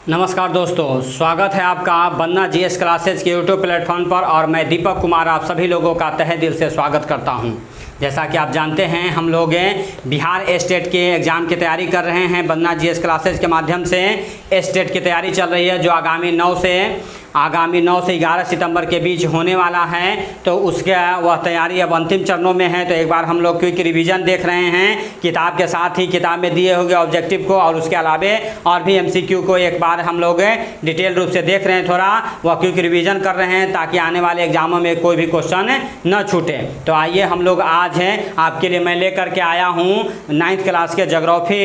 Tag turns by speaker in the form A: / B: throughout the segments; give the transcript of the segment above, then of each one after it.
A: नमस्कार दोस्तों, स्वागत है आपका बनना जीएस क्लासेज के यूट्यूब प्लेटफॉर्म पर। और मैं दीपक कुमार आप सभी लोगों का तहे दिल से स्वागत करता हूं। जैसा कि आप जानते हैं, हम लोग बिहार स्टेट के एग्ज़ाम की तैयारी कर रहे हैं। बनना जीएस क्लासेज के माध्यम से स्टेट की तैयारी चल रही है, जो आगामी 9 से 11 सितंबर के बीच होने वाला है। तो उसका वह तैयारी अब अंतिम चरणों में है। तो एक बार हम लोग क्विक रिवीजन देख रहे हैं, किताब के साथ ही किताब में दिए हुए ऑब्जेक्टिव को और उसके अलावे और भी एमसीक्यू को एक बार हम लोग डिटेल रूप से देख रहे हैं। थोड़ा वह क्विक रिवीजन कर रहे हैं ताकि आने वाले एग्जामों में कोई भी क्वेश्चन न छूटे। तो आइए हम लोग आज हैं आपके लिए मैं लेकर के आया हूँ 9th क्लास के ज्योग्राफी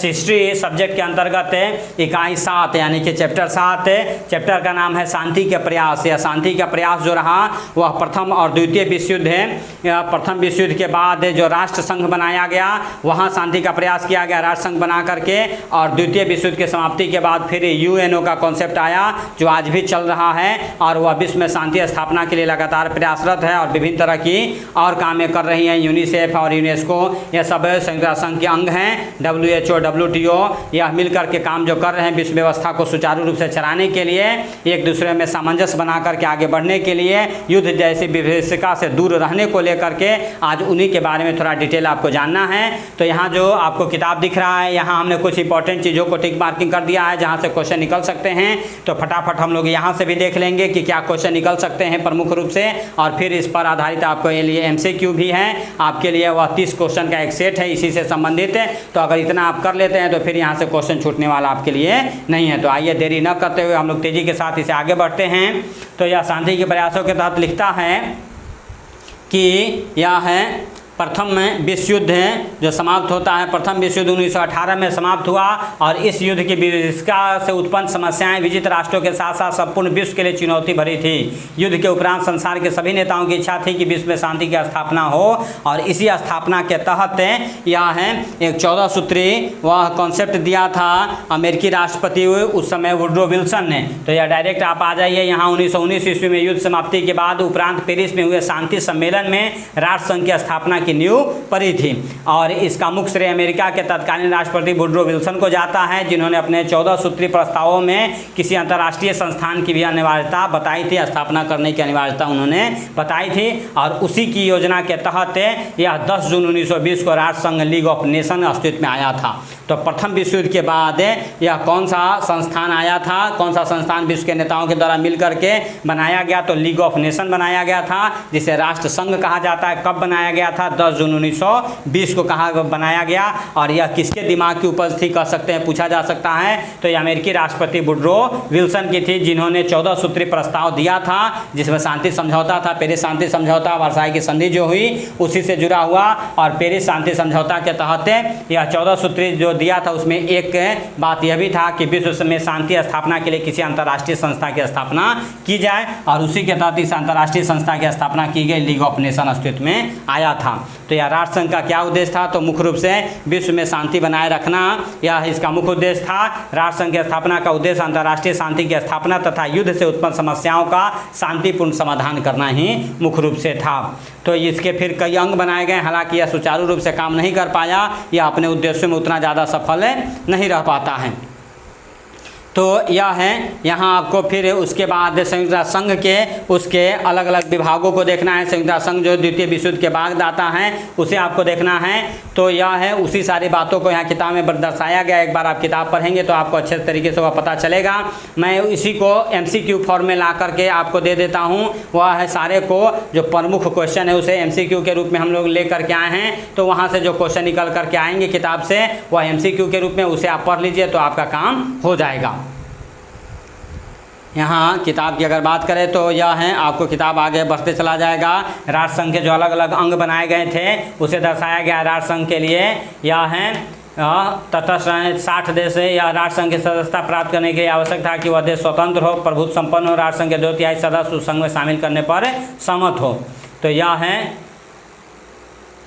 A: हिस्ट्री सब्जेक्ट के अंतर्गत इकाई 7 यानी कि चैप्टर 7। चैप्टर का नाम है शांति के प्रयास। या शांति का प्रयास जो रहा वह प्रथम और द्वितीय विश्व युद्ध है। प्रथम विश्व युद्ध के बाद जो राष्ट्र संघ बनाया गया वहाँ शांति का प्रयास किया गया राष्ट्र संघ बना करके। और द्वितीय विश्व युद्ध के समाप्ति के बाद फिर यूएनओ का कॉन्सेप्ट आया, जो आज भी चल रहा है और वह विश्व में शांति स्थापना के लिए लगातार प्रयासरत है और विभिन्न तरह की और कामें कर रही हैं। यूनिसेफ और यूनेस्को यह सब संयुक्त राष्ट्र संघ के अंग हैं। WHO, WTO यह मिलकर के काम जो कर रहे हैं विश्व व्यवस्था को सुचारू रूप से चलाने के लिए, एक दूसरे में सामंजस्य बना करके आगे बढ़ने के लिए, युद्ध जैसी विभीषिका से दूर रहने को लेकर के आज उन्हीं के बारे में थोड़ा डिटेल आपको जानना है। तो यहाँ जो आपको किताब दिख रहा है, यहाँ हमने कुछ इंपॉर्टेंट चीज़ों को टिक मार्किंग कर दिया है जहाँ से क्वेश्चन निकल सकते हैं। तो फटाफट हम लोग यहाँ से भी देख लेंगे कि क्या क्वेश्चन निकल सकते हैं प्रमुख रूप से, और फिर इस पर आधारित आपको लिए MCQ भी है आपके लिए। वह 30 क्वेश्चन का एक सेट है इसी से संबंधित है। तो अगर इतना आप कर लेते हैं तो फिर यहाँ से क्वेश्चन छूटने वाला आपके लिए नहीं है। तो आइए देरी न करते हुए हम लोग तेज़ी के साथ इसे आगे बढ़ते हैं। तो यह शांति के प्रयासों के तहत लिखता है कि यह है प्रथम विश्व युद्ध है जो समाप्त होता है। प्रथम विश्व युद्ध 1918 में समाप्त हुआ और इस युद्ध की विभीषिका से उत्पन्न समस्याएं विजित राष्ट्रों के साथ साथ संपूर्ण विश्व के लिए चुनौती भरी थी। युद्ध के उपरांत संसार के सभी नेताओं की इच्छा थी कि विश्व में शांति की स्थापना हो, और इसी स्थापना के तहत यह है एक 14 सूत्री वह कॉन्सेप्ट दिया था अमेरिकी राष्ट्रपति उस समय वुड्रो विल्सन ने। तो यह डायरेक्ट आप आ जाइए यहाँ 1919 ईस्वी में युद्ध समाप्ति के बाद उपरांत पेरिस में हुए शांति सम्मेलन में राष्ट्र संघ की स्थापना की नींव पड़ी थी। और इसका मुख्य श्रेय अमेरिका के तत्कालीन राष्ट्रपति वुड्रो विल्सन को जाता है, जिन्होंने अपने 14 सूत्री प्रस्तावों में किसी अंतर्राष्ट्रीय संस्थान की भी अनिवार्यता बताई थी, स्थापना करने की अनिवार्यता उन्होंने बताई थी। और उसी की योजना के तहत यह 10 जून 1920 को राष्ट्र संघ लीग ऑफ नेशन अस्तित्व में आया था। तो प्रथम विश्व युद्ध के बाद यह कौन सा संस्थान आया था, कौन सा संस्थान विश्व के नेताओं के द्वारा मिलकर के बनाया गया? तो लीग ऑफ नेशन बनाया गया था, जिसे राष्ट्र संघ कहा जाता है। कब बनाया गया था? 10 जून 1920 को कहा बनाया गया। और यह किसके दिमाग की उपज थी कह सकते हैं, पूछा जा सकता है। तो यह अमेरिकी राष्ट्रपति वुड्रो विल्सन की थी, जिन्होंने 14 सूत्री प्रस्ताव दिया था, जिसमें शांति समझौता था, पेरिस शांति समझौता, वर्साई की संधि जो हुई उसी से जुड़ा हुआ। और पेरिस शांति समझौता के तहत यह 14 सूत्री जो दिया था उसमें एक बात यह भी था कि विश्व में शांति स्थापना के लिए किसी अंतर्राष्ट्रीय संस्था की स्थापना की जाए, और उसी के तहत इस अंतर्राष्ट्रीय संस्था की स्थापना की गई, लीग ऑफ नेशन अस्तित्व में आया था। तो यह राष्ट्र संघ का क्या उद्देश्य था? तो मुख्य रूप से विश्व में शांति बनाए रखना, यह इसका मुख्य उद्देश्य था। राष्ट्र संघ की स्थापना का उद्देश्य अंतर्राष्ट्रीय शांति की स्थापना तथा युद्ध से उत्पन्न समस्याओं का शांतिपूर्ण समाधान करना ही मुख्य रूप से था। तो इसके फिर कई अंग बनाए गए, हालांकि यह सुचारू रूप से काम नहीं कर पाया, यह अपने उद्देश्यों में उतना ज़्यादा सफल नहीं रह पाता है। तो यह है यहाँ आपको फिर उसके बाद संयुक्त राष्ट्र संघ के उसके अलग अलग विभागों को देखना है। संयुक्त राष्ट्र संघ जो द्वितीय विश्व युद्ध के बाद आता है उसे आपको देखना है। तो यह है उसी सारी बातों को यहाँ किताब में दर्शाया गया। एक बार आप किताब पढ़ेंगे तो आपको अच्छे तरीके से वह पता चलेगा। मैं इसी को MCQ फॉर्म में ला करके आपको दे देता हूँ। वह है सारे को जो प्रमुख क्वेश्चन है उसे MCQ के रूप में हम लोग ले करके आए हैं। तो वहाँ से जो क्वेश्चन निकल करके आएंगे किताब से वह MCQ के रूप में उसे आप पढ़ लीजिए तो आपका काम हो जाएगा। यहाँ किताब की अगर बात करें तो यह है आपको किताब आगे बढ़ते चला जाएगा। राष्ट्र संघ के जो अलग अलग अंग बनाए गए थे उसे दर्शाया गया। राष्ट्र संघ के लिए यह है तटस्थ 60 देश या राष्ट्र संघ की सदस्यता प्राप्त करने के लिए आवश्यक था कि वह देश स्वतंत्र हो, प्रभुत्व संपन्न हो, राष्ट्र संघ के 2/3 सदस्य उस संघ में शामिल करने पर सहमत हो। तो यह है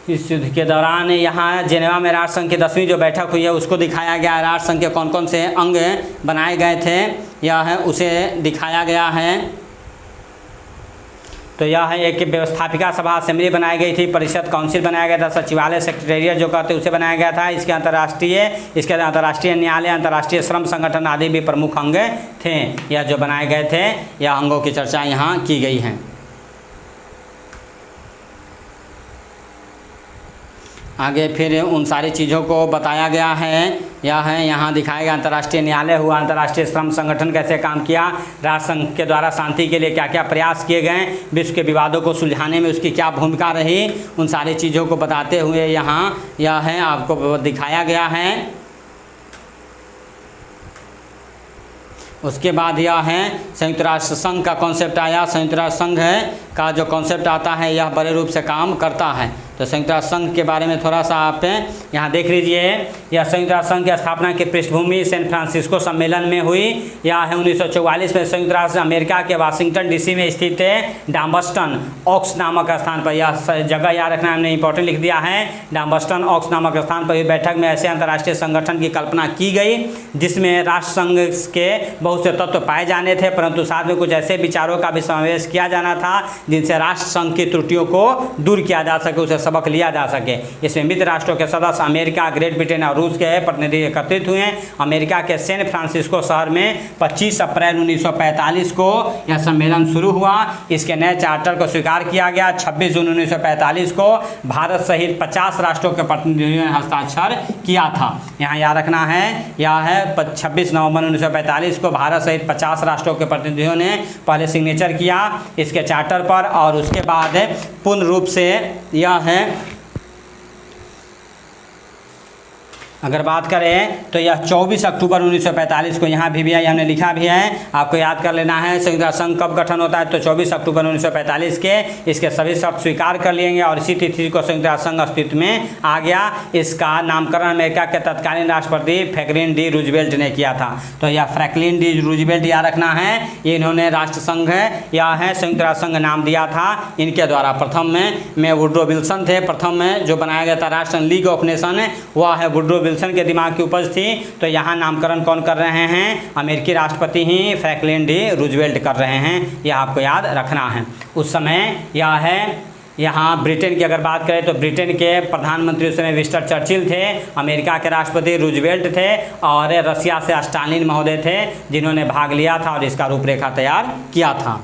A: इस युद्ध के दौरान यहाँ जेनेवा में राष्ट्र संघ की 10वीं जो बैठक हुई है उसको दिखाया गया। राष्ट्र संघ के कौन कौन से अंग बनाए गए थे यह है उसे दिखाया गया है। तो यह है एक व्यवस्थापिका सभा असेंबली बनाई गई थी, परिषद काउंसिल बनाया गया था, सचिवालय सेक्रेटेरिएट जो कहते हैं उसे बनाया गया था। इसके अंतर्राष्ट्रीय न्यायालय, अंतर्राष्ट्रीय श्रम संगठन आदि भी प्रमुख अंग थे। यह जो बनाए गए थे, यह अंगों की चर्चा यहाँ की गई है। आगे फिर उन सारी चीज़ों को बताया गया है। यह है यहाँ दिखाया गया अंतर्राष्ट्रीय न्यायालय हुआ, अंतर्राष्ट्रीय श्रम संगठन कैसे काम किया, राष्ट्रसंघ के द्वारा शांति के लिए क्या क्या प्रयास किए गए, विश्व के विवादों को सुलझाने में उसकी क्या भूमिका रही, उन सारी चीज़ों को बताते हुए यहाँ यह है आपको दिखाया गया है। उसके बाद यह है संयुक्त राष्ट्र संघ का कॉन्सेप्ट आया। संयुक्त राष्ट्र संघ का जो कॉन्सेप्ट आता है यह बड़े रूप से काम करता है। तो संयुक्त राष्ट्र संघ के बारे में थोड़ा सा आप यहाँ देख लीजिए। यह संयुक्त राष्ट्र संघ की स्थापना की पृष्ठभूमि सैन फ्रांसिस्को सम्मेलन में हुई। यह है 1944 में संयुक्त राष्ट्र अमेरिका के वाशिंगटन डीसी में स्थित डाम्बस्टन ऑक्स नामक स्थान पर, यह जगह याद रखना हमने इंपॉर्टेंट लिख दिया है, डाम्बस्टन ऑक्स नामक स्थान पर हुई बैठक में ऐसे अंतर्राष्ट्रीय संगठन की कल्पना की गई जिसमें राष्ट्र संघ के बहुत से तत्व पाए जाने थे, परंतु साथ में कुछ ऐसे विचारों का भी समावेश किया जाना था जिनसे राष्ट्र संघ की त्रुटियों को दूर किया जा सके, उसे सबक लिया जा सके। इसमें मित्र राष्ट्रों के सदस्य अमेरिका, ग्रेट ब्रिटेन और रूस के प्रतिनिधि एकत्रित हुए। अमेरिका के सैन फ्रांसिस्को शहर में 25 अप्रैल 1945 को यह सम्मेलन शुरू हुआ। इसके नए चार्टर को स्वीकार किया गया। 26 जून 1945 को भारत सहित 50 राष्ट्रों के प्रतिनिधियों ने हस्ताक्षर किया था। यहाँ याद रखना है, यह है 26 नवंबर 1945 को भारत सहित 50 राष्ट्रों के प्रतिनिधियों ने पहले सिग्नेचर किया इसके चार्टर पर, और उसके बाद पूर्ण रूप से यह है, अगर बात करें तो यह 24 अक्टूबर 1945 को यहाँ भी है, हमने लिखा भी है, आपको याद कर लेना है। संयुक्त राष्ट्र संघ कब गठन होता है, तो 24 अक्टूबर 1945 के इसके सभी शर्त स्वीकार कर लिएंगे और इसी तिथि को संयुक्त राष्ट्र संघ अस्तित्व में आ गया। इसका नामकरण अमेरिका के तत्कालीन राष्ट्रपति फ्रैंकलिन डी रूजवेल्ट ने किया था। तो यह फ्रैंकलिन डी रूजवेल्ट याद रखना है, इन्होंने राष्ट्र संघ या है संयुक्त राष्ट्र संघ नाम दिया था इनके द्वारा। प्रथम में वुड्रो विल्सन थे, प्रथम में जो बनाया गया था राष्ट्र लीग ऑफ नेशन, वह है वुड्रो विल्सन के दिमाग की उपज थी। तो यहाँ नामकरण कौन कर रहे हैं, अमेरिकी राष्ट्रपति ही फ्रैंकलिन डी रूजवेल्ट कर रहे हैं, यह आपको याद रखना है। उस समय यह है, यहाँ ब्रिटेन की अगर बात करें तो ब्रिटेन के प्रधानमंत्री उस समय विंस्टन चर्चिल थे, अमेरिका के राष्ट्रपति रूजवेल्ट थे और रसिया से स्टालिन महोदय थे जिन्होंने भाग लिया था और इसका रूपरेखा तैयार किया था।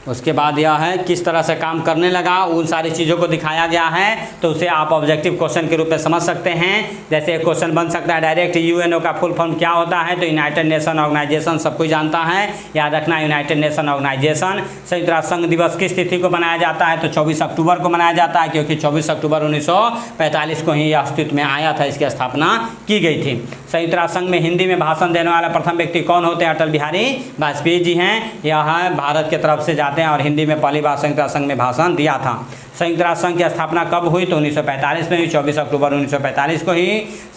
A: उसके बाद यह है किस तरह से काम करने लगा, उन सारी चीज़ों को दिखाया गया है। तो उसे आप ऑब्जेक्टिव क्वेश्चन के रूप में समझ सकते हैं। जैसे क्वेश्चन बन सकता है डायरेक्ट, यूएनओ का फुल फॉर्म क्या होता है, तो यूनाइटेड नेशन ऑर्गेनाइजेशन सब कोई जानता है, याद रखना यूनाइटेड नेशन ऑर्गेनाइजेशन। संयुक्त राष्ट्र संघ दिवस किस तिथि को मनाया जाता है, तो 24 अक्टूबर को मनाया जाता है, क्योंकि 24 अक्टूबर 1945 को ही यह अस्तित्व में आया था, इसकी स्थापना की गई थी। संयुक्त राष्ट्र संघ में हिंदी में भाषण देने वाला प्रथम व्यक्ति कौन होते हैं, अटल बिहारी वाजपेयी जी हैं। यह भारत के तरफ से जाते हैं और हिंदी में पहली बार संयुक्त राष्ट्र संघ में भाषण दिया था। संयुक्त राष्ट्र संघ की स्थापना कब हुई, तो 1945 में हुई, 24 अक्टूबर 1945 को ही।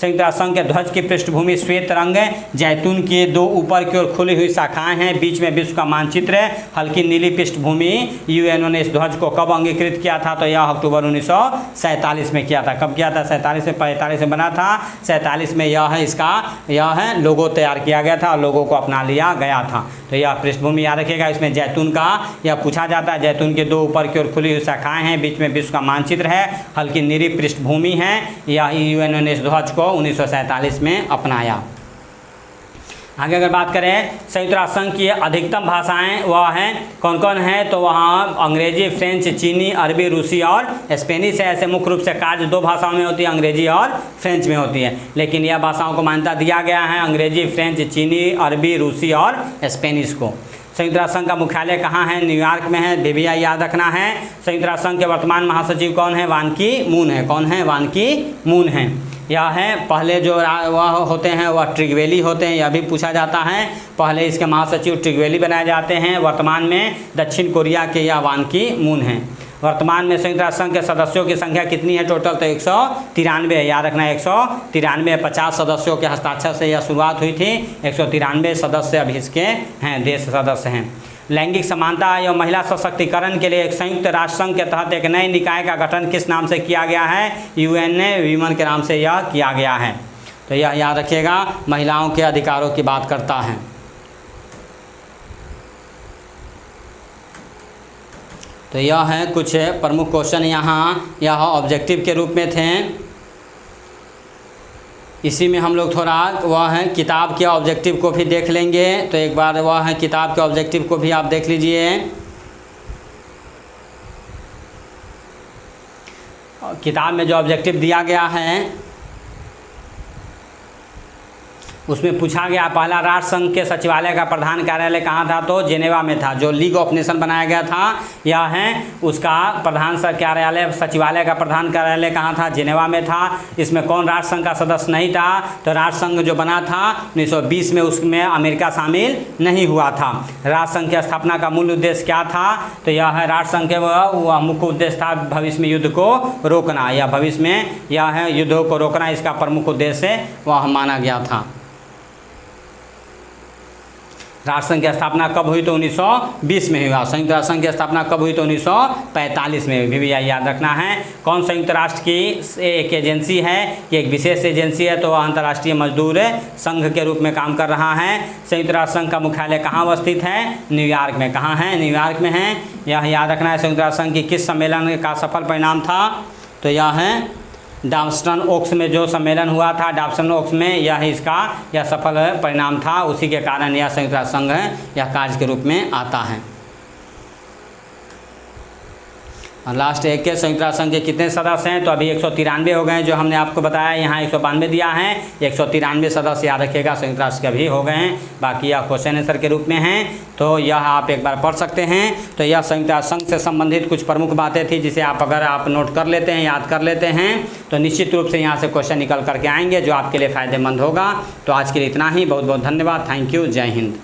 A: संयुक्त राष्ट्र संघ के ध्वज की पृष्ठभूमि श्वेत रंग, जैतून की 2 ऊपर की ओर खुली हुई शाखाएं हैं, बीच में विश्व का मानचित्र है, हल्की नीली पृष्ठभूमि। यूएनओ ने इस ध्वज को कब अंगीकृत किया था, तो यह अक्टूबर 1947 में किया था। कब किया था, 47 में, 45 में बना था, 47 में यह है इसका लोगो तैयार किया गया था और लोगों को अपना लिया गया था। तो यह पृष्ठभूमि याद रखिएगा। इसमें जैतून का यह पूछा जाता है, जैतून के 2 ऊपर की ओर खुली हुई शाखाएं हैं, बीच में विश्व का मानचित्र है, हल्की नीली पृष्ठभूमि है। यह यूएनओ ने इस ध्वज को 1947 में अपनाया। आगे अगर बात करें संयुक्त राष्ट्र संघ की अधिकतम भाषाएं वह हैं कौन कौन है, तो वहाँ अंग्रेजी, फ्रेंच, चीनी, अरबी, रूसी और स्पेनिश है। ऐसे मुख्य रूप से कार्य 2 भाषाओं में होती है, अंग्रेजी और फ्रेंच में होती है, लेकिन यह भाषाओं को मान्यता दिया गया है अंग्रेजी, फ्रेंच, चीनी, अरबी, रूसी और स्पेनिश को। संयुक्त राष्ट्र संघ का मुख्यालय कहाँ है, न्यूयॉर्क में है, बेबिया याद रखना है। संयुक्त राष्ट्र संघ के वर्तमान महासचिव कौन है, वान की मून है। कौन है, वान की मून है। यह है पहले जो वह होते हैं वह ट्रिगवेली होते हैं, यह भी पूछा जाता है। पहले इसके महासचिव ट्रिगवेली बनाए जाते हैं। वर्तमान में दक्षिण कोरिया के यह वान की मून हैं। वर्तमान में संयुक्त राष्ट्र संघ के सदस्यों की संख्या कितनी है टोटल, तो 193 है, याद रखना 193। 50 सदस्यों के हस्ताक्षर से यह शुरुआत हुई थी। 193 सदस्य अभी इसके हैं, देश सदस्य हैं। लैंगिक समानता एवं महिला सशक्तिकरण के लिए एक संयुक्त राष्ट्र संघ के तहत एक नए निकाय का गठन किस नाम से किया गया है, यूएन वीमन के नाम से यह किया गया है। तो यह याद रखिएगा, महिलाओं के अधिकारों की बात करता है। तो यह है कुछ प्रमुख क्वेश्चन यहाँ यह ऑब्जेक्टिव के रूप में थे। इसी में हम लोग थोड़ा वह है किताब के ऑब्जेक्टिव को भी देख लेंगे। तो एक बार वह है किताब के ऑब्जेक्टिव को भी आप देख लीजिए। किताब में जो ऑब्जेक्टिव दिया गया है उसमें पूछा गया, पहला राष्ट्र संघ के सचिवालय का प्रधान कार्यालय कहाँ था? तो जेनेवा में था। जो लीग ऑफ नेशन बनाया गया था यह है उसका प्रधान कार्यालय, सचिवालय का प्रधान कार्यालय कहाँ था? जेनेवा में था। इसमें कौन राष्ट्र संघ का सदस्य नहीं था? तो राष्ट्र संघ जो बना था 1920 में, उसमें अमेरिका शामिल नहीं हुआ था। राष्ट्र संघ की स्थापना का मूल उद्देश्य क्या था? तो यह है राष्ट्र संघ के वह मुख्य उद्देश्य था भविष्य में युद्ध को रोकना, या भविष्य में यह है युद्धों को रोकना, इसका प्रमुख उद्देश्य वह माना गया था। राष्ट्र संघ की स्थापना कब हुई? तो 1920 में हुआ। संयुक्त राष्ट्र संघ की स्थापना कब हुई? तो 1945 में हुई। भी याद रखना है। कौन संयुक्त राष्ट्र की एक एजेंसी है, कि एक विशेष एजेंसी है, तो वह अंतर्राष्ट्रीय मजदूर संघ के रूप में काम कर रहा है। संयुक्त राष्ट्र संघ का मुख्यालय कहाँ अवस्थित है? न्यूयॉर्क में। कहाँ है? न्यूयॉर्क में है। यह याद रखना है। संयुक्त राष्ट्र संघ की किस सम्मेलन का सफल परिणाम था? तो यह है डावसन ओक्स में जो सम्मेलन हुआ था, डावसन ओक्स में यह सफल परिणाम था। उसी के कारण यह संयुक्त राष्ट्र संघ है यह कार्य के रूप में आता है। और लास्ट एक के संयुक्त राष्ट्र संघ के कितने सदस्य हैं? तो अभी 193 हो गए, जो हमने आपको बताया। यहाँ 192 दिया है, 193 सदस्य याद रखिएगा संयुक्त राष्ट्र के भी हो गए हैं। बाकी यह क्वेश्चन आंसर के रूप में हैं, तो यह आप एक बार पढ़ सकते हैं। तो यह संयुक्त राष्ट्र संघ से संबंधित कुछ प्रमुख बातें थी, जिसे आप अगर आप नोट कर लेते हैं, याद कर लेते हैं, तो निश्चित रूप से यहाँ से क्वेश्चन निकल करके आएंगे जो आपके लिए फ़ायदेमंद होगा। तो आज के लिए इतना ही। बहुत बहुत धन्यवाद। Thank you. जय हिंद।